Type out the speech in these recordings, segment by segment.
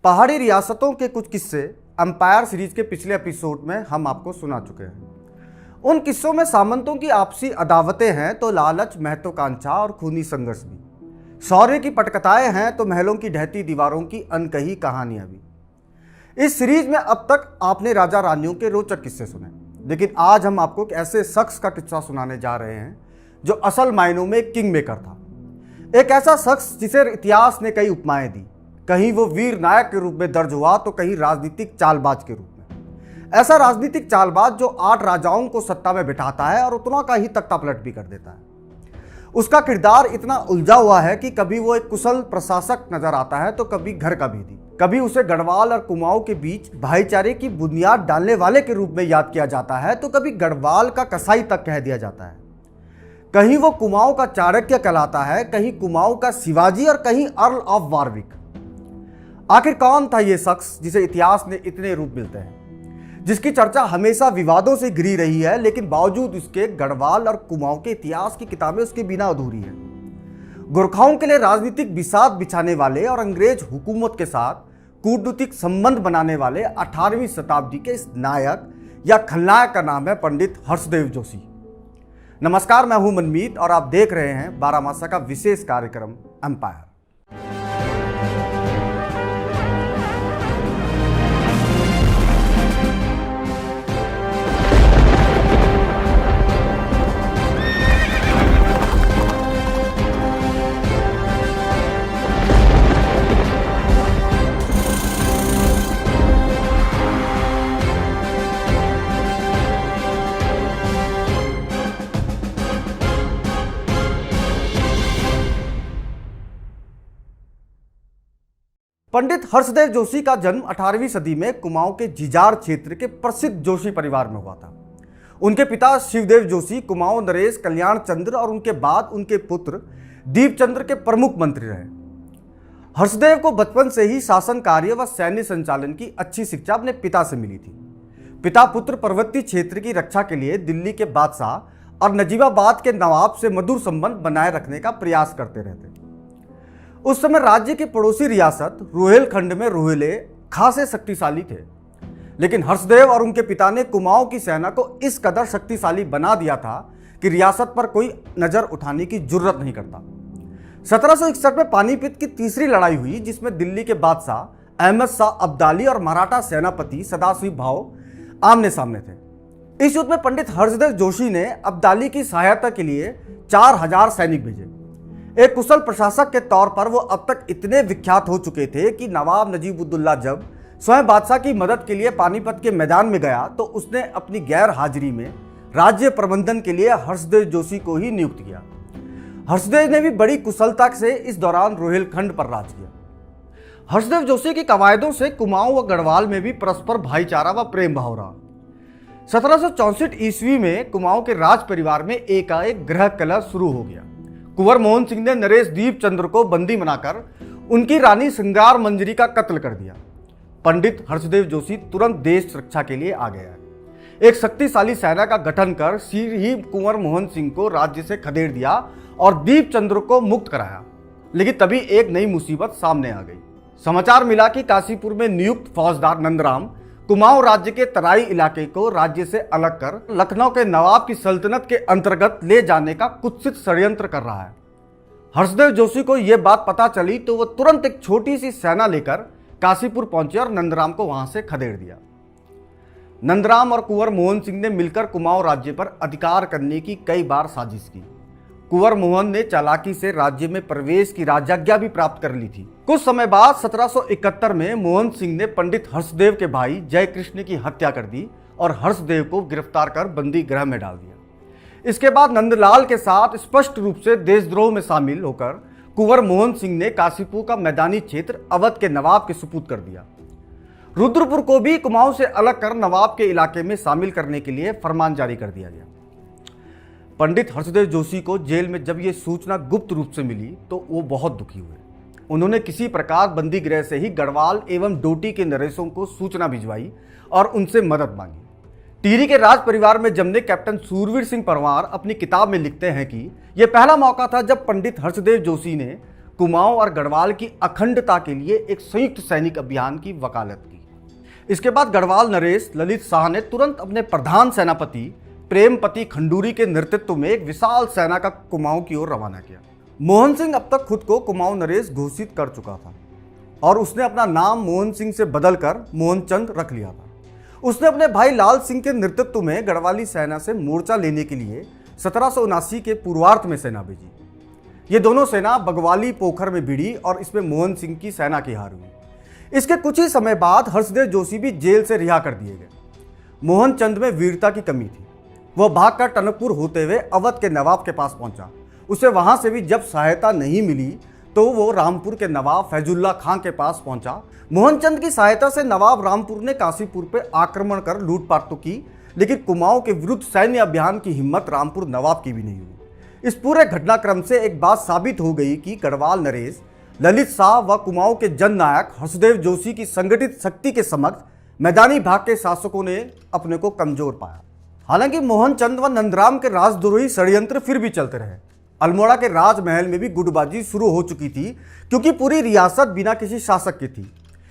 पहाड़ी रियासतों के कुछ किस्से एम्पायर सीरीज के पिछले एपिसोड में हम आपको सुना चुके हैं। उन किस्सों में सामंतों की आपसी अदावतें हैं तो लालच, महत्वाकांक्षा और खूनी संघर्ष भी। शौर्य की पटकथाएं हैं तो महलों की ढहती दीवारों की अनकही कहानियां भी। इस सीरीज में अब तक आपने राजा रानियों के रोचक किस्से सुने, लेकिन आज हम आपको एक ऐसे शख्स का किस्सा सुनाने जा रहे हैं जो असल मायनों में किंग मेकर था। एक ऐसा शख्स जिसे इतिहास ने कई उपमाएं दी। कहीं वो वीर नायक के रूप में दर्ज हुआ तो कहीं राजनीतिक चालबाज के रूप में। ऐसा राजनीतिक चालबाज जो 8 राजाओं को सत्ता में बिठाता है और उतना का ही तख्ता पलट भी कर देता है। उसका किरदार इतना उलझा हुआ है कि कभी वो एक कुशल प्रशासक नजर आता है तो कभी घर का भीदी। कभी उसे गढ़वाल और कुमाऊं के बीच भाईचारे की बुनियाद डालने वाले के रूप में याद किया जाता है तो कभी गढ़वाल का कसाई तक कह दिया जाता है। कहीं वो कुमाऊं का चाणक्य कहलाता है, कहीं कुमाऊं का शिवाजी और कहीं अर्ल ऑफ वारविक। आखिर कौन था ये शख्स जिसे इतिहास ने इतने रूप मिलते हैं, जिसकी चर्चा हमेशा विवादों से घिरी रही है, लेकिन बावजूद उसके गढ़वाल और कुमाऊं के इतिहास की किताबें उसके बिना अधूरी है। गोरखाओं के लिए राजनीतिक बिसात बिछाने वाले और अंग्रेज हुकूमत के साथ कूटनीतिक संबंध बनाने वाले 18वीं शताब्दी के इस नायक या खलनायक का नाम है पंडित हर्षदेव जोशी। नमस्कार, मैं हूं मनमीत और आप देख रहे हैं 12 मासा का विशेष कार्यक्रम एम्पायर। पंडित हर्षदेव जोशी का जन्म 18वीं सदी में कुमाऊं के जिजार क्षेत्र के प्रसिद्ध जोशी परिवार में हुआ था। उनके पिता शिवदेव जोशी कुमाऊं नरेश कल्याण चंद्र और उनके बाद उनके पुत्र दीपचंद्र के प्रमुख मंत्री रहे। हर्षदेव को बचपन से ही शासन कार्य व सैन्य संचालन की अच्छी शिक्षा अपने पिता से मिली थी। पिता पुत्र पर्वतीय क्षेत्र की रक्षा के लिए दिल्ली के बादशाह और नजीबाबाद के नवाब से मधुर संबंध बनाए रखने का प्रयास करते रहते। उस समय राज्य की पड़ोसी रियासत रुहेलखंड में रुहेले खासे शक्तिशाली थे, लेकिन हर्षदेव और उनके पिता ने कुमाऊं की सेना को इस कदर शक्तिशाली बना दिया था कि रियासत पर कोई नजर उठाने की जुर्रत नहीं करता। 1761 में पानीपत की तीसरी लड़ाई हुई, जिसमें दिल्ली के बादशाह अहमद शाह अब्दाली और मराठा सेनापति सदाशिव भाव आमने सामने थे। इस युद्ध में पंडित हर्षदेव जोशी ने अब्दाली की सहायता के लिए 4000 सैनिक भेजे। एक कुशल प्रशासक के तौर पर वो अब तक इतने विख्यात हो चुके थे कि नवाब नजीबुद्दौला जब स्वयं बादशाह की मदद के लिए पानीपत के मैदान में गया तो उसने अपनी गैर हाजिरी में राज्य प्रबंधन के लिए हर्षदेव जोशी को ही नियुक्त किया। हर्षदेव ने भी बड़ी कुशलता से इस दौरान रुहेलखंड पर राज किया। हर्षदेव जोशी की कवायदों से कुमाऊं व गढ़वाल में भी परस्पर भाईचारा व प्रेम भाव रहा। 1764 ईस्वी में कुमाऊं के राज परिवार में एकाएक गृह कलह शुरू हो गया। कुंवर मोहन सिंह ने नरेश दीपचंद्र को बंदी बनाकर उनकी रानी श्रृंगार मंजरी का कत्ल कर दिया। पंडित हर्षदेव जोशी तुरंत देश रक्षा के लिए आ गया। एक शक्तिशाली सेना का गठन कर शीघ्र ही कुंवर मोहन सिंह को राज्य से खदेड़ दिया और दीपचंद्र को मुक्त कराया। लेकिन तभी एक नई मुसीबत सामने आ गई। समाचार मिला कि काशीपुर में नियुक्त फौजदार नंदराम कुमाऊं राज्य के तराई इलाके को राज्य से अलग कर लखनऊ के नवाब की सल्तनत के अंतर्गत ले जाने का कुत्सित षड्यंत्र कर रहा है। हर्षदेव जोशी को यह बात पता चली तो वह तुरंत एक छोटी सी सेना लेकर काशीपुर पहुंचे और नंदराम को वहां से खदेड़ दिया। नंदराम और कुंवर मोहन सिंह ने मिलकर कुमाऊं राज्य पर अधिकार करने की कई बार साजिश की। कुंवर मोहन ने चालाकी से राज्य में प्रवेश की राजाज्ञा भी प्राप्त कर ली थी। कुछ समय बाद 1771 में मोहन सिंह ने पंडित हर्षदेव के भाई जय कृष्ण की हत्या कर दी और हर्षदेव को गिरफ्तार कर बंदी गृह में डाल दिया। इसके बाद नंदलाल के साथ स्पष्ट रूप से देशद्रोह में शामिल होकर कुंवर मोहन सिंह ने काशीपुर का मैदानी क्षेत्र अवध के नवाब के सुपुर्द कर दिया। रुद्रपुर को भी कुमाऊं से अलग कर नवाब के इलाके में शामिल करने के लिए फरमान जारी कर दिया गया। पंडित हर्षदेव जोशी को जेल में जब यह सूचना गुप्त रूप से मिली तो वो बहुत दुखी हुए। उन्होंने किसी प्रकार बंदी गृह से ही गढ़वाल एवं डोटी के नरेशों को सूचना भिजवाई और उनसे मदद मांगी। टिहरी के राज परिवार में जमने कैप्टन सूरवीर सिंह परमार अपनी किताब में लिखते हैं कि यह पहला मौका था जब पंडित हर्षदेव जोशी ने कुमाऊं और गढ़वाल की अखंडता के लिए एक संयुक्त सैनिक अभियान की वकालत की। इसके बाद गढ़वाल नरेश ललित शाह ने तुरंत अपने प्रधान सेनापति प्रेमपति खंडूरी के नेतृत्व में एक विशाल सेना का कुमाऊं की ओर रवाना किया। मोहन सिंह अब तक खुद को कुमाऊं नरेश घोषित कर चुका था और उसने अपना नाम मोहन सिंह से बदलकर मोहनचंद रख लिया था। उसने अपने भाई लाल सिंह के नेतृत्व में गढ़वाली सेना से मोर्चा लेने के लिए 1779 के पूर्वार्ध में सेना भेजी। ये दोनों सेना बगवाली पोखर में भिड़ी और इसमें मोहन सिंह की सेना की हार हुई। इसके कुछ ही समय बाद हर्षदेव जोशी भी जेल से रिहा कर दिए गए। मोहनचंद में वीरता की कमी थी। वह भागकर टनकपुर होते हुए अवध के नवाब के पास पहुंचा। उसे वहां से भी जब सहायता नहीं मिली तो वो रामपुर के नवाब फैजुल्ला खां के पास पहुंचा। मोहनचंद की सहायता से नवाब रामपुर ने काशीपुर पर आक्रमण कर लूटपाट तो की, लेकिन कुमाऊं के विरुद्ध सैन्य अभियान की हिम्मत रामपुर नवाब की भी नहीं हुई। इस पूरे घटनाक्रम से एक बात साबित हो गई कि गढ़वाल नरेश ललित शाह व कुमाऊं के जननायक हर्षदेव जोशी की संगठित शक्ति के समक्ष मैदानी भाग के शासकों ने अपने को कमजोर पाया। हालांकि मोहनचंद व नंदराम के राजद्रोही षड्यंत्र फिर भी चलते रहे। अल्मोड़ा के राजमहल में भी गुटबाजी शुरू हो चुकी थी, क्योंकि पूरी रियासत बिना किसी शासक की थी।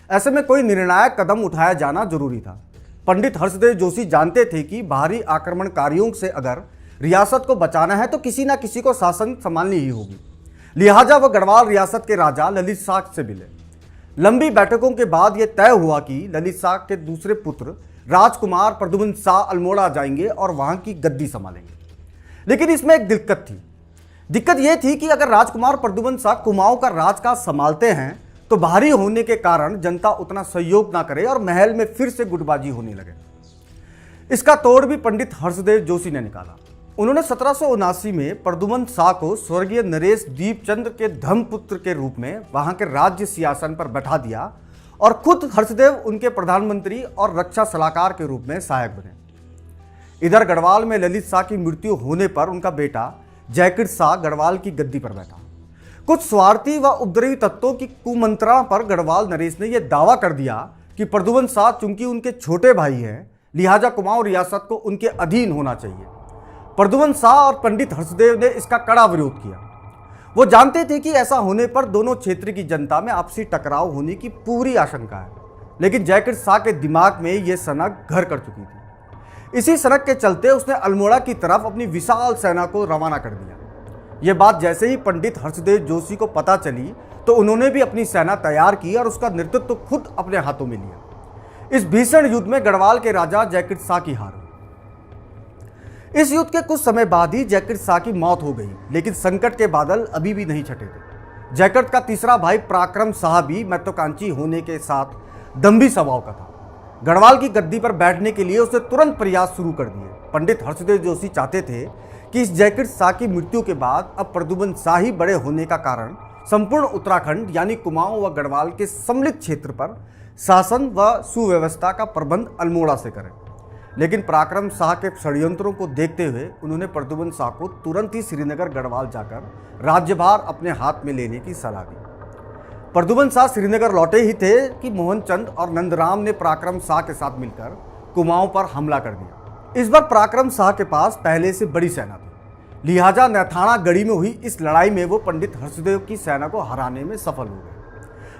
ऐसे में कोई निर्णायक कदम उठाया जाना जरूरी था। पंडित हर्षदेव जोशी जानते थे कि बाहरी आक्रमणकारियों से अगर रियासत को बचाना है तो किसी न किसी को शासन संभालनी ही होगी। लिहाजा वह गढ़वाल रियासत के राजा ललित शाह से मिले। लंबी बैठकों के बाद यह तय हुआ कि ललित शाह के दूसरे पुत्र राजकुमार प्रद्युम्न शाह अल्मोड़ा जाएंगे और वहां की गद्दी संभालेंगे। लेकिन इसमें एक दिक्कत थी। दिक्कत यह थी कि अगर राजकुमार प्रद्युम्न शाह कुमाऊं का राजकाज संभालते हैं तो बाहरी होने के कारण जनता उतना सहयोग ना करे और महल में फिर से गुटबाजी होने लगे। इसका तोड़ भी पंडित हर्षदेव जोशी ने निकाला। उन्होंने 1779 में प्रद्युम्न शाह को स्वर्गीय नरेश दीपचंद्र के धर्मपुत्र के रूप में वहां के राज्य सिंहासन पर बैठा दिया और खुद हर्षदेव उनके प्रधानमंत्री और रक्षा सलाहकार के रूप में सहायक बने। इधर गढ़वाल में ललित शाह की मृत्यु होने पर उनका बेटा जयकृत शाह गढ़वाल की गद्दी पर बैठा। कुछ स्वार्थी व उपद्रवी तत्वों की कुमंत्रणा पर गढ़वाल नरेश ने यह दावा कर दिया कि प्रद्युम्न शाह चूंकि उनके छोटे भाई हैं, लिहाजा कुमाऊं रियासत को उनके अधीन होना चाहिए। प्रद्युम्न शाह और पंडित हर्षदेव ने इसका कड़ा विरोध किया। वो जानते थे कि ऐसा होने पर दोनों क्षेत्र की जनता में आपसी टकराव होने की पूरी आशंका है, लेकिन जयकृत शाह के दिमाग में यह सनक घर कर चुकी थी। इसी सनक के चलते उसने अल्मोड़ा की तरफ अपनी विशाल सेना को रवाना कर दिया। यह बात जैसे ही पंडित हर्षदेव जोशी को पता चली तो उन्होंने भी अपनी सेना तैयार की और उसका नेतृत्व खुद अपने हाथों में लिया। इस भीषण युद्ध में गढ़वाल के राजा जयकृत शाह की हार हुई। इस युद्ध के कुछ समय बाद ही जयकृत शाह की मौत हो गई, लेकिन संकट के बादल अभी भी नहीं छटे थे। जयकृत का तीसरा भाई पराक्रम शाह भी महत्वाकांक्षी होने के साथ दंभी स्वभाव का था। गढ़वाल की गद्दी पर बैठने के लिए उसने तुरंत प्रयास शुरू कर दिए। पंडित हर्षदेव जोशी चाहते थे कि इस जयकृत शाह की मृत्यु के बाद अब प्रद्युम्न शाह ही बड़े होने का कारण संपूर्ण उत्तराखंड यानी कुमाऊं व गढ़वाल के सम्मिलित क्षेत्र पर शासन व सुव्यवस्था का प्रबंध अल्मोड़ा से करें। लेकिन पराक्रम शाह के षड्यंत्रों को देखते हुए उन्होंने प्रद्युम्न शाह को तुरंत ही श्रीनगर गढ़वाल जाकर राज्यभार अपने हाथ में लेने की सलाह दी। प्रद्युम्न शाह श्रीनगर लौटे ही थे कि मोहनचंद और नंदराम ने पराक्रम शाह के साथ मिलकर कुमाऊं पर हमला कर दिया। इस बार पराक्रम शाह के पास पहले से बड़ी सेना थी, लिहाजा नैथाना गढ़ी में हुई इस लड़ाई में वो पंडित हर्षदेव की सेना को हराने में सफल हो गए।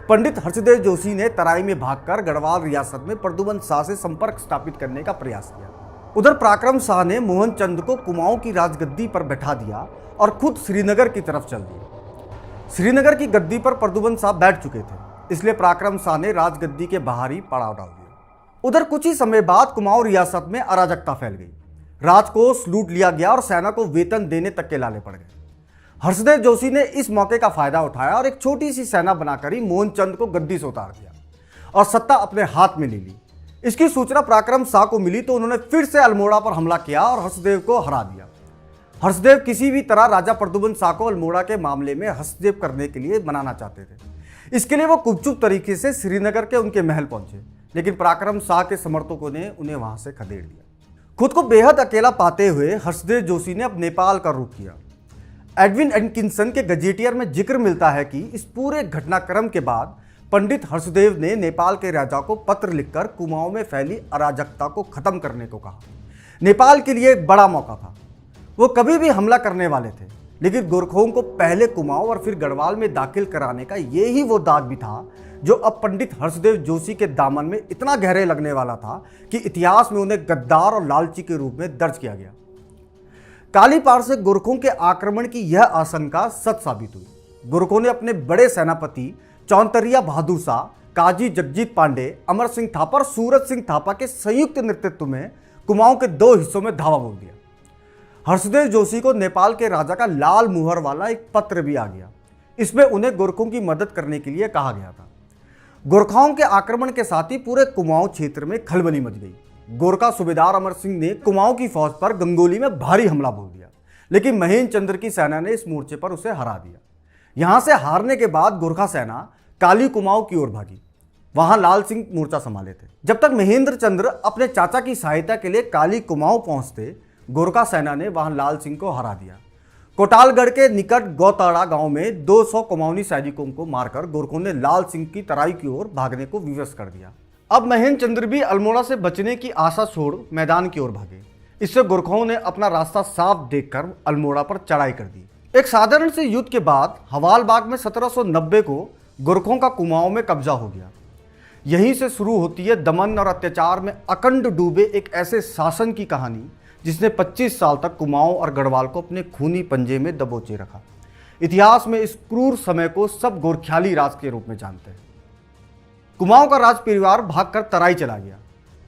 पंडित हर्षदेव जोशी ने तराई में भागकर गढ़वाल रियासत में प्रद्युम्न शाह से संपर्क स्थापित करने का प्रयास किया। उधर पराक्रम शाह ने मोहनचंद को कुमाऊं की राजगद्दी पर बैठा दिया और खुद श्रीनगर की तरफ चल दिए। श्रीनगर की गद्दी पर प्रद्युम्न शाह बैठ चुके थे, इसलिए पराक्रम शाह ने राजगद्दी के बाहर ही पड़ाव डाल दिया। उधर कुछ ही समय बाद कुमाऊं रियासत में अराजकता फैल गई। राजकोष लूट लिया गया और सेना को वेतन देने तक के लाले पड़ गए। हर्षदेव जोशी ने इस मौके का फायदा उठाया और एक छोटी सी सेना बनाकर ही मोहनचंद को गद्दी से उतार दिया और सत्ता अपने हाथ में ले ली। इसकी सूचना पराक्रम शाह को मिली तो उन्होंने फिर से अल्मोड़ा पर हमला किया और हर्षदेव को हरा दिया। हर्षदेव किसी भी तरह राजा प्रद्युम्न शाह को अल्मोड़ा के मामले में हस्तक्षेप करने के लिए बनाना चाहते थे। इसके लिए वो गुपचुप तरीके से श्रीनगर के उनके महल पहुंचे, लेकिन पराक्रम शाह के समर्थकों ने उन्हें वहां से खदेड़ दिया। खुद को बेहद अकेला पाते हुए हर्षदेव जोशी ने अब नेपाल का रुख किया। एडविन एटकिंसन के गजेटियर में जिक्र मिलता है कि इस पूरे घटनाक्रम के बाद पंडित हर्षदेव ने नेपाल के राजा को पत्र लिखकर कुमाऊं में फैली अराजकता को खत्म करने को कहा। नेपाल के लिए एक बड़ा मौका था। वो कभी भी हमला करने वाले थे, लेकिन गोरखों को पहले कुमाऊं और फिर गढ़वाल में दाखिल कराने का ये ही वो दाग भी था जो अब पंडित हर्षदेव जोशी के दामन में इतना गहरे लगने वाला था कि इतिहास में उन्हें गद्दार और लालची के रूप में दर्ज किया गया। कालीपार से गोरखों के आक्रमण की यह आशंका सच साबित हुई। गोरखों ने अपने बड़े सेनापति चौंतरिया बहादुर शाह, काजी जगजीत पांडे, अमर सिंह थापा और सूरज सिंह थापा के संयुक्त नेतृत्व में कुमाऊं के 2 हिस्सों में धावा बोल दिया। हर्षदेव जोशी को नेपाल के राजा का लाल मुहर वाला एक पत्र भी आ गया। इसमें उन्हें गोरखों की मदद करने के लिए कहा गया था। गोरखाओं के आक्रमण के साथ ही पूरे कुमाऊं क्षेत्र में खलबली मच गई। गोरखा सूबेदार अमर सिंह ने कुमाऊं की फौज पर गंगोली में भारी हमला बोल दिया, लेकिन महेंद्र चंद्र की सेना ने इस मोर्चे पर उसे हरा दिया। यहां से हारने के बाद गोरखा सेना काली कुमाऊं की ओर भागी। वहां लाल सिंह मोर्चा संभाले थे। जब तक महेंद्र चंद्र अपने चाचा की सहायता के लिए काली कुमाऊं पहुंचते, गोरखा सेना ने वहां लाल सिंह को हरा दिया। कोटालगढ़ के निकट गौताड़ा गांव में 200 कुमाऊनी सैनिकों को मारकर गोरखों ने लाल सिंह की तराई की ओर भागने को विवश कर दिया। अब महेंद्र चंद्र भी अल्मोड़ा से बचने की आशा छोड़ मैदान की ओर भागे। इससे गोरखों ने अपना रास्ता साफ देखकर अल्मोड़ा पर चढ़ाई कर दी। एक साधारण से युद्ध के बाद हवालबाग में 1790 को गोरखों का कुमाऊं में कब्जा हो गया। यहीं से शुरू होती है दमन और अत्याचार में अखंड डूबे एक ऐसे शासन की कहानी जिसने 25 साल तक कुमाऊं और गढ़वाल को अपने खूनी पंजे में दबोचे रखा। इतिहास में इस क्रूर समय को सब गोरख्याली राज के रूप में जानते हैं। कुमाऊं का राज परिवार भागकर तराई चला गया।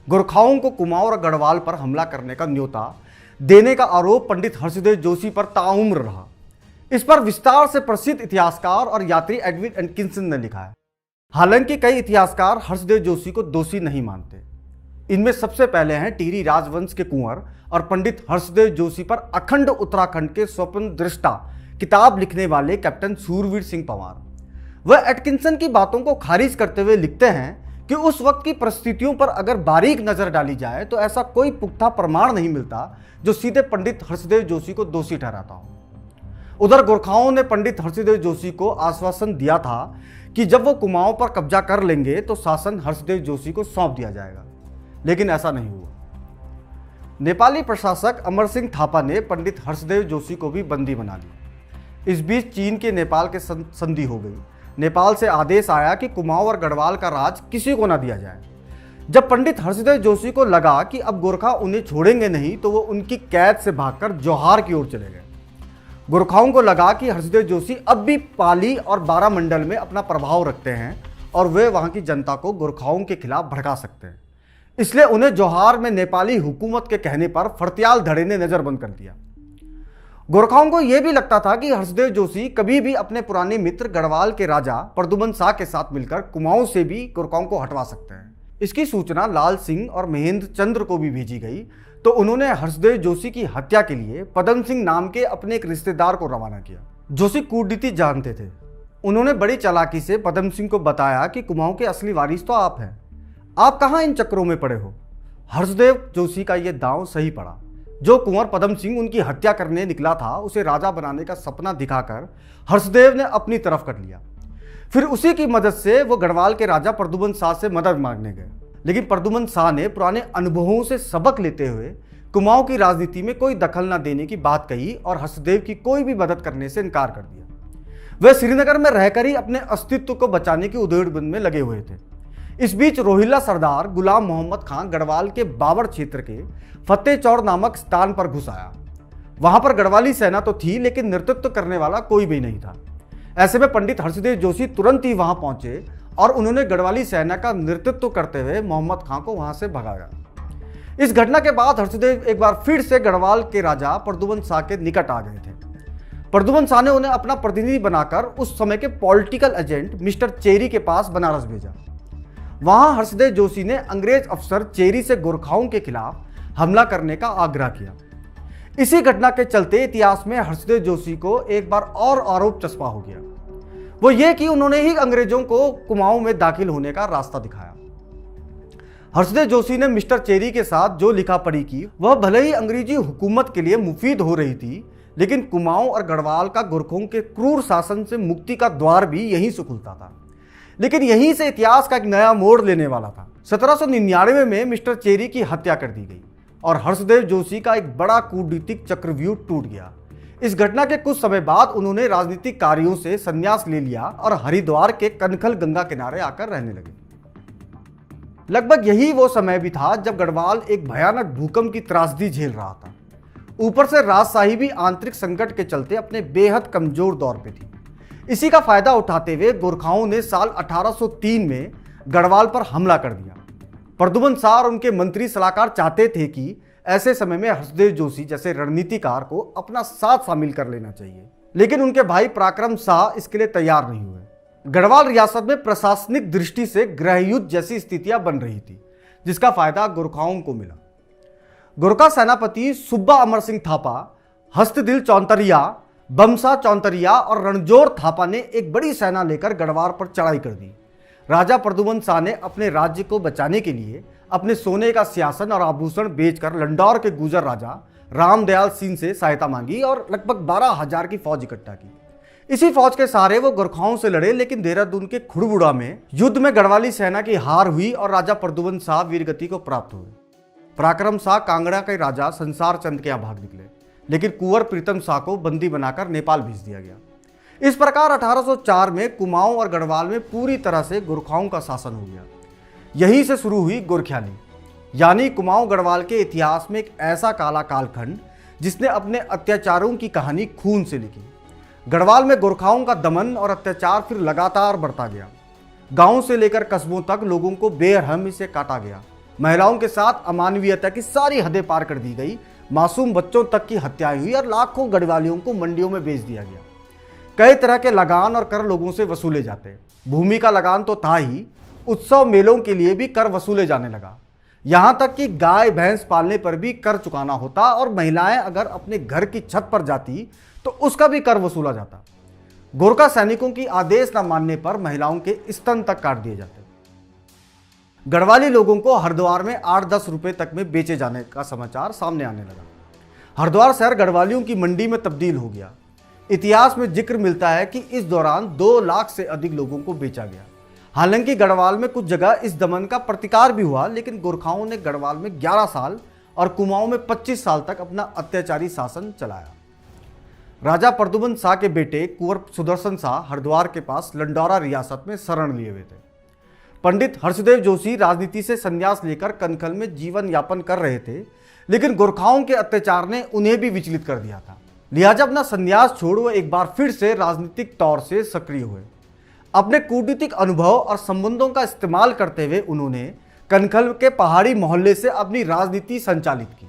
गोरखाओं को कुमाऊं और गढ़वाल पर हमला करने का न्योता देने का आरोप पंडित हर्षदेव जोशी पर ताउम्र रहा। इस पर विस्तार से प्रसिद्ध इतिहासकार और यात्री एडविन एटकिंसन ने लिखा है। हालांकि कई इतिहासकार हर्षदेव जोशी को दोषी नहीं मानते। इनमें सबसे पहले हैं टिहरी राजवंश के कुंवर और पंडित हर्षदेव जोशी पर अखंड उत्तराखंड के स्वप्न दृष्टा किताब लिखने वाले कैप्टन सूरवीर सिंह पंवार। वह एटकिंसन की बातों को खारिज करते हुए लिखते हैं कि उस वक्त की परिस्थितियों पर अगर बारीक नजर डाली जाए तो ऐसा कोई पुख्ता प्रमाण नहीं मिलता जो सीधे पंडित हर्षदेव जोशी को दोषी ठहराता हो। उधर गोरखाओं ने पंडित हर्षदेव जोशी को आश्वासन दिया था कि जब वो कुमाऊं पर कब्जा कर लेंगे तो शासन हर्षदेव जोशी को सौंप दिया जाएगा, लेकिन ऐसा नहीं हुआ। नेपाली प्रशासक अमर सिंह थापा ने पंडित हर्षदेव जोशी को भी बंदी बना लिया। इस बीच चीन के नेपाल के संधि हो गई। नेपाल से आदेश आया कि कुमाऊं और गढ़वाल का राज किसी को न दिया जाए। जब पंडित हर्षदेव जोशी को लगा कि अब गोरखा उन्हें छोड़ेंगे नहीं तो वो उनकी कैद से भागकर जौहार की ओर चले गए। गोरखाओं को लगा कि हर्षदेव जोशी अब भी पाली और बारा मंडल में अपना प्रभाव रखते हैं और वे वहां की जनता को गोरखाओं के खिलाफ भड़का सकते हैं, इसलिए उन्हें जौहार में नेपाली हुकूमत के कहने पर फर्त्याल धड़े ने नजरबंद कर दिया। गोरखाओं को यह भी लगता था कि हर्षदेव जोशी कभी भी अपने पुराने मित्र गढ़वाल के राजा प्रदुमन शाह के साथ मिलकर कुमाऊं से भी गोरखाओं को हटवा सकते हैं। इसकी सूचना लाल सिंह और महेंद्र चंद्र को भी भेजी गई तो उन्होंने हर्षदेव जोशी की हत्या के लिए पदम सिंह नाम के अपने एक रिश्तेदार को रवाना किया। जोशी कूटनीति जानते थे। उन्होंने बड़ी चालाकी से पदम सिंह को बताया कि कुमाऊं के असली वारिस तो आप हैं, आप कहाँ इन चक्रों में पड़े हो। हर्षदेव जोशी का यह दांव सही पड़ा। जो कुंवर पदम सिंह उनकी हत्या करने निकला था उसे राजा बनाने का सपना दिखाकर हर्षदेव ने अपनी तरफ कर लिया। फिर उसी की मदद से वो गढ़वाल के राजा प्रदुमन शाह से मदद मांगने गए, लेकिन प्रदुमन शाह ने पुराने अनुभवों से सबक लेते हुए कुमाऊं की राजनीति में कोई दखल न देने की बात कही और हर्षदेव की कोई भी मदद करने से इनकार कर दिया। वे श्रीनगर में रहकर ही अपने अस्तित्व को बचाने की उधेड़बुन में लगे हुए थे। इस बीच रोहिल्ला सरदार गुलाम मोहम्मद खान गढ़वाल के बाबर क्षेत्र के फतेह चौड़ नामक स्थान पर घुस आया। वहां पर गढ़वाली सेना तो थी लेकिन नेतृत्व करने वाला कोई भी नहीं था। ऐसे में पंडित हर्षदेव जोशी तुरंत ही वहां पहुंचे और उन्होंने गढ़वाली सेना का नेतृत्व करते हुए मोहम्मद खान को वहां से भगाया। इस घटना के बाद हर्षदेव एक बार फिर से गढ़वाल के राजा प्रदुमन शाह के निकट आ गए थे। प्रदुमन शाह ने उन्हें अपना प्रतिनिधि बनाकर उस समय के पॉलिटिकल एजेंट मिस्टर चेरी के पास बनारस भेजा। वहां हर्षदेव जोशी ने अंग्रेज अफसर चेरी से गोरखाओं के खिलाफ हमला करने का आग्रह किया। इसी घटना के चलते इतिहास में हर्षदेव जोशी को एक बार और आरोप चस्पा हो गया, वो ये कि उन्होंने ही अंग्रेजों को कुमाऊं में दाखिल होने का रास्ता दिखाया। हर्षदेव जोशी ने मिस्टर चेरी के साथ जो लिखा पढ़ी की वह भले ही अंग्रेजी हुकूमत के लिए मुफीद हो रही थी, लेकिन कुमाऊं और गढ़वाल का गोरखों के क्रूर शासन से मुक्ति का द्वार भी यहीं से खुलता था। लेकिन यहीं से इतिहास का एक नया मोड़ लेने वाला था। 1799 में मिस्टर चेरी की हत्या कर दी गई और हर्षदेव जोशी का एक बड़ा कूटनीतिक चक्रव्यूह टूट गया। इस घटना के कुछ समय बाद उन्होंने राजनीतिक कार्यों से संन्यास ले लिया और हरिद्वार के कनखल गंगा किनारे आकर रहने लगे। लगभग यही वो समय भी था जब गढ़वाल एक भयानक भूकंप की त्रासदी झेल रहा था। ऊपर से राजशाही भी आंतरिक संकट के चलते अपने बेहद कमजोर दौर पे थी। इसी का फायदा उठाते हुए गोरखाओं ने साल 1803 में गढ़वाल पर हमला कर दिया। प्रद्युमन शाह और उनके मंत्री सलाहकार चाहते थे कि ऐसे समय में हर्षदेव जोशी जैसे रणनीतिकार को अपना साथ शामिल कर लेना चाहिए, लेकिन उनके भाई पराक्रम शाह इसके लिए तैयार नहीं हुए। गढ़वाल रियासत में प्रशासनिक दृष्टि से गृहयुद्ध जैसी स्थितियां बन रही थी, जिसका फायदा गोरखाओं को मिला। गोरखा सेनापति सुब्बा अमर सिंह थापा, हस्तदिल चौंतरिया, बमसा चौंतरिया और रणजोर थापा ने एक बड़ी सेना लेकर गढ़वाल पर चढ़ाई कर दी। राजा प्रद्युमन शाह ने अपने राज्य को बचाने के लिए अपने सोने का सिंहासन और आभूषण बेचकर लंडौर के गुजर राजा रामदयाल सिंह से सहायता मांगी और लगभग 12,000 की फौज इकट्ठा की। इसी फौज के सहारे वो गोरखाओं से लड़े, लेकिन देहरादून के खुड़बुड़ा में युद्ध में गढ़वाली सेना की हार हुई और राजा प्रद्युमन शाह वीरगति को प्राप्त हुए। पराक्रम शाह कांगड़ा के राजा संसार चंद के यहाँ भाग निकले, लेकिन कुंवर प्रीतम शाह को बंदी बनाकर नेपाल भेज दिया गया। इस प्रकार 1804 में कुमाऊं और गढ़वाल में पूरी तरह से गोरखाओं का शासन हो गया। यहीं से शुरू हुई गोरख्याली, यानी कुमाऊं गढ़वाल के इतिहास में एक ऐसा काला कालखंड जिसने अपने अत्याचारों की कहानी खून से लिखी। गढ़वाल में गोरखाओं का दमन और अत्याचार फिर लगातार बढ़ता गया। गांव से लेकर कस्बों तक लोगों को बेरहमी से काटा गया। महिलाओं के साथ अमानवीयता की सारी हदें पार कर दी गई। मासूम बच्चों तक की हत्याएं हुई और लाखों गढ़वालियों को मंडियों में बेच दिया गया। कई तरह के लगान और कर लोगों से वसूले जाते। भूमि का लगान तो था ही, उत्सव मेलों के लिए भी कर वसूले जाने लगा। यहां तक कि गाय भैंस पालने पर भी कर चुकाना होता और महिलाएं अगर अपने घर की छत पर जाती तो उसका भी कर वसूला जाता। गोरखा सैनिकों की आदेश न मानने पर महिलाओं के स्तन तक काट दिए जाते। गढ़वाली लोगों को हरिद्वार में 8-10 रुपए तक में बेचे जाने का समाचार सामने आने लगा। हरिद्वार शहर गढ़वालियों की मंडी में तब्दील हो गया। इतिहास में जिक्र मिलता है कि इस दौरान 2 लाख से अधिक लोगों को बेचा गया। हालांकि गढ़वाल में कुछ जगह इस दमन का प्रतिकार भी हुआ, लेकिन गोरखाओं ने गढ़वाल में 11 साल और कुमाऊं में 25 साल तक अपना अत्याचारी शासन चलाया। राजा प्रद्युमन शाह के बेटे कुंवर सुदर्शन शाह हरिद्वार के पास लंडौरा रियासत में शरण लिए हुए थे। पंडित हर्षदेव जोशी राजनीति से संन्यास लेकर कनखल में जीवन यापन कर रहे थे, लेकिन गोरखाओं के अत्याचार ने उन्हें भी विचलित कर दिया था। लिहाजा अपना संन्यास छोड़ वो एक बार फिर से राजनीतिक तौर से सक्रिय हुए। अपने कूटनीतिक अनुभव और संबंधों का इस्तेमाल करते हुए उन्होंने कनखल के पहाड़ी मोहल्ले से अपनी राजनीति संचालित की।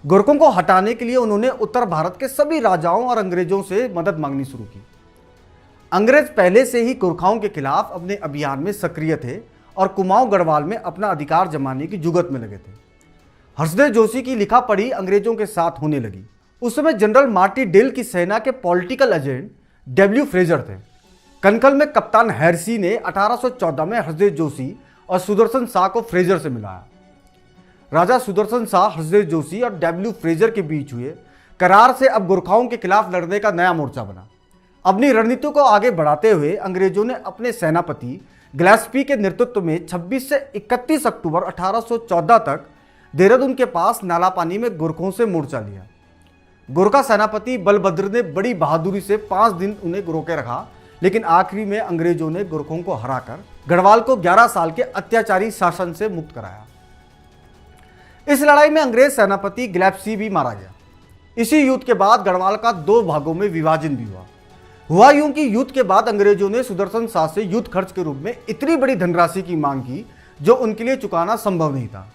गोरखों को हटाने के लिए उन्होंने उत्तर भारत के सभी राजाओं और अंग्रेजों से मदद मांगनी शुरू की। अंग्रेज पहले से ही गोरखाओं के खिलाफ अपने अभियान में सक्रिय थे और कुमाऊं गढ़वाल में अपना अधिकार जमाने की जुगत में लगे थे। हर्षदेव जोशी की लिखा पढ़ी अंग्रेजों के साथ होने लगी। उस समय जनरल मार्टी डेल की सेना के पॉलिटिकल एजेंट डब्ल्यू फ्रेजर थे। कनखल में कप्तान हैरसी ने 1814 में हर्षदेव जोशी और सुदर्शन शाह को फ्रेजर से मिलाया। राजा सुदर्शन शाह, हर्षदेव जोशी और डब्ल्यू फ्रेजर के बीच हुए करार से अब गोरखाओं के खिलाफ लड़ने का नया मोर्चा बना। अपनी रणनीति को आगे बढ़ाते हुए अंग्रेजों ने अपने सेनापति गिलेस्पी के नेतृत्व में 26 से 31 अक्टूबर 1814 तक देहरादून के पास नालापानी में गोरखों से मोर्चा लिया। गोरखा सेनापति बलभद्र ने बड़ी बहादुरी से 5 दिन उन्हें रोके रखा, लेकिन आखिरी में अंग्रेजों ने गोरखों को हराकर गढ़वाल को 11 साल के अत्याचारी शासन से मुक्त कराया। इस लड़ाई में अंग्रेज सेनापति गिलेस्पी भी मारा गया। इसी युद्ध के बाद गढ़वाल का 2 भागों में विभाजन भी हुआ यूं कि युद्ध के बाद अंग्रेजों ने सुदर्शन शाह से युद्ध खर्च के रूप में इतनी बड़ी धनराशि की मांग की जो उनके लिए चुकाना संभव नहीं था।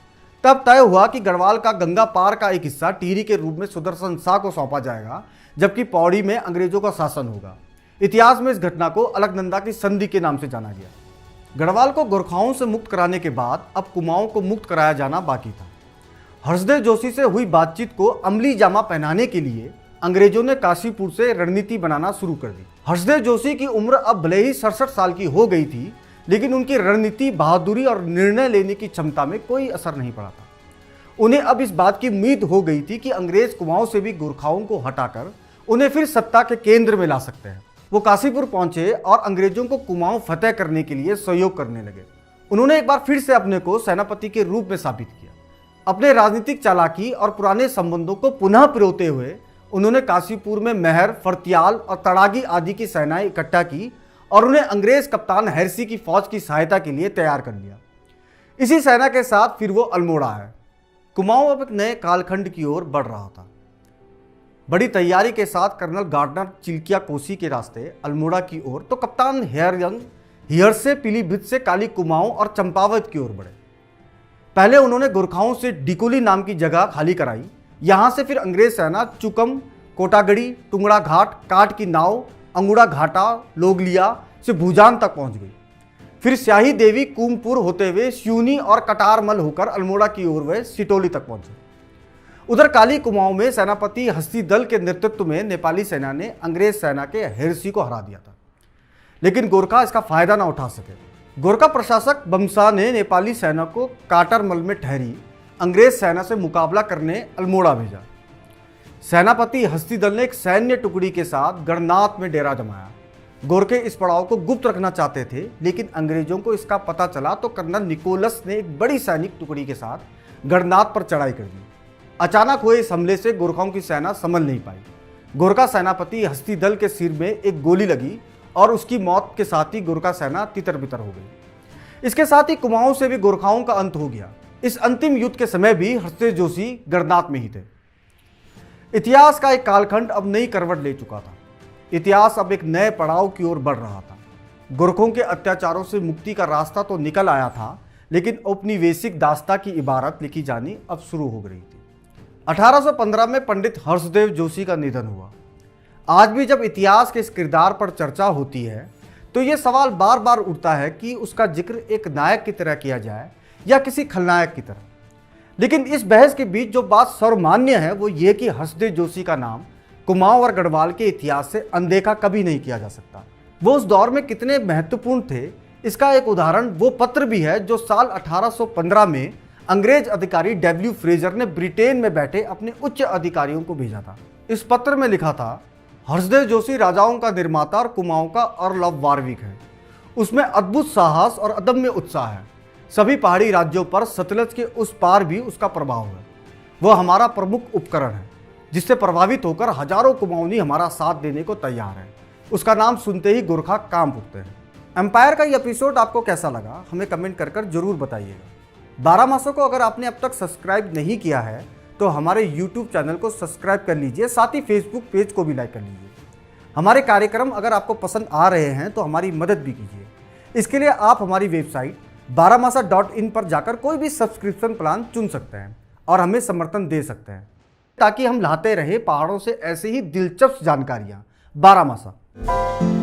तब तय हुआ कि गढ़वाल का गंगा पार का एक हिस्सा टिहरी के रूप में सुदर्शन शाह को सौंपा जाएगा, जबकि पौड़ी में अंग्रेजों का शासन होगा। इतिहास में इस घटना को अलकनंदा की संधि के नाम से जाना गया। गढ़वाल को गोरखाओं से मुक्त कराने के बाद अब कुमाऊं को मुक्त कराया जाना बाकी था। हर्षदेव जोशी से हुई बातचीत को अमली जामा पहनाने के लिए अंग्रेजों ने काशीपुर से रणनीति बनाना शुरू कर दी। हर्षदेव जोशी की उम्र अब भले ही 67 साल की हो गई थी, लेकिन उनकी रणनीति, बहादुरी और निर्णय लेने की क्षमता में कोई असर नहीं पड़ा था। उन्हें अब इस बात की उम्मीद हो गई थी कि अंग्रेज कुमाऊं से भी गोरखाओं को हटाकर उन्हें फिर सत्ता के केंद्र में ला सकते हैं। वो काशीपुर पहुंचे और अंग्रेजों को कुमाऊं फतेह करने के लिए सहयोग करने लगे। उन्होंने एक बार फिर से अपने को सेनापति के रूप में साबित किया। अपने राजनीतिक चालाकी और पुराने संबंधों को पुनः पिरोते हुए उन्होंने काशीपुर में महर, फर्तियाल और तड़ागी आदि की सेनाएं इकट्ठा की और उन्हें अंग्रेज कप्तान हैरसी की फौज की सहायता के लिए तैयार कर लिया। इसी सेना के साथ फिर वो अल्मोड़ा है। कुमाऊं अब एक नए कालखंड की ओर बढ़ रहा था। बड़ी तैयारी के साथ कर्नल गार्डनर चिल्किया कोसी के रास्ते अल्मोड़ा की ओर, तो कप्तान हियर से, पीलीभीत से काली कुमाऊं और चंपावत की ओर बढ़े। पहले उन्होंने गोरखाओं से डिकोली नाम की जगह खाली कराई। यहां से फिर अंग्रेज सेना चुकम, कोटागड़ी, टुंगड़ा घाट, काट की नाव, अंगुड़ा घाटा, लोगलिया से भूजान तक पहुंच गई। फिर स्याही देवी, कूमपुर होते हुए स्यूनी और कटारमल होकर अल्मोड़ा की ओर वे सिटोली तक पहुंचे। उधर काली कुमाऊं में सेनापति हस्तिदल के नेतृत्व में नेपाली सेना ने अंग्रेज सेना के हेरसी को हरा दिया था, लेकिन गोरखा इसका फायदा ना उठा सके। गोरखा प्रशासक बमसा ने नेपाली सेना को काटरमल में ठहरी अंग्रेज सेना से मुकाबला करने अल्मोड़ा भेजा। सेनापति हस्तिदल ने एक सैन्य टुकड़ी के साथ गणनाथ में डेरा जमाया। गोरखे इस पड़ाव को गुप्त रखना चाहते थे, लेकिन अंग्रेजों को इसका पता चला तो कर्नल निकोलस ने एक बड़ी सैनिक टुकड़ी के साथ गणनाथ पर चढ़ाई कर दी। अचानक हुए इस हमले से गोरखाओं की सेना संभल नहीं पाई। गोरखा सेनापति हस्तिदल के सिर में एक गोली लगी और उसकी मौत के साथ ही गोरखा सेना तितर-बितर हो गई। इसके साथ ही कुमाऊं से भी गोरखाओं का अंत हो गया। इस अंतिम युद्ध के समय भी हर्षदेव जोशी गणनाथ में ही थे। इतिहास का एक कालखंड अब नई करवट ले चुका था। इतिहास अब एक नए पड़ाव की ओर बढ़ रहा था। गोरखों के अत्याचारों से मुक्ति का रास्ता तो निकल आया था, लेकिन औपनिवेशिक दास्ता की इबारत लिखी जानी अब शुरू हो गई थी। 1815 में पंडित हर्षदेव जोशी का निधन हुआ। आज भी जब इतिहास के इस किरदार पर चर्चा होती है तो ये सवाल बार बार उठता है कि उसका जिक्र एक नायक की तरह किया जाए या किसी खलनायक की तरह। लेकिन इस बहस के बीच जो बात सर्वमान्य है वो ये कि हर्षदेव जोशी का नाम कुमाऊं और गढ़वाल के इतिहास से अनदेखा कभी नहीं किया जा सकता। वो उस दौर में कितने महत्वपूर्ण थे, इसका एक उदाहरण वो पत्र भी है जो साल 1815 में अंग्रेज अधिकारी डब्ल्यू फ्रेजर ने ब्रिटेन में बैठे अपने उच्च अधिकारियों को भेजा था। इस पत्र में लिखा था, हर्षदेव जोशी राजाओं का निर्माता और कुमाऊं का अर्ल ऑफ वारविक है। उसमें अद्भुत साहस और अदम्य उत्साह है। सभी पहाड़ी राज्यों पर सतलज के उस पार भी उसका प्रभाव है। वह हमारा प्रमुख उपकरण है जिससे प्रभावित होकर हजारों कुमाऊनी हमारा साथ देने को तैयार है। उसका नाम सुनते ही गोरखा कांप उठते हैं। एम्पायर का ये एपिसोड आपको कैसा लगा हमें कमेंट कर जरूर बताइएगा। 12 मासों को अगर आपने अब तक सब्सक्राइब नहीं किया है तो हमारे YouTube चैनल को सब्सक्राइब कर लीजिए, साथ ही Facebook पेज को भी लाइक कर लीजिए। हमारे कार्यक्रम अगर आपको पसंद आ रहे हैं तो हमारी मदद भी कीजिए। इसके लिए आप हमारी वेबसाइट baramasa.in पर जाकर कोई भी सब्सक्रिप्शन प्लान चुन सकते हैं और हमें समर्थन दे सकते हैं, ताकि हम लाते रहे पहाड़ों से ऐसे ही दिलचस्प जानकारियाँ। बारामासा।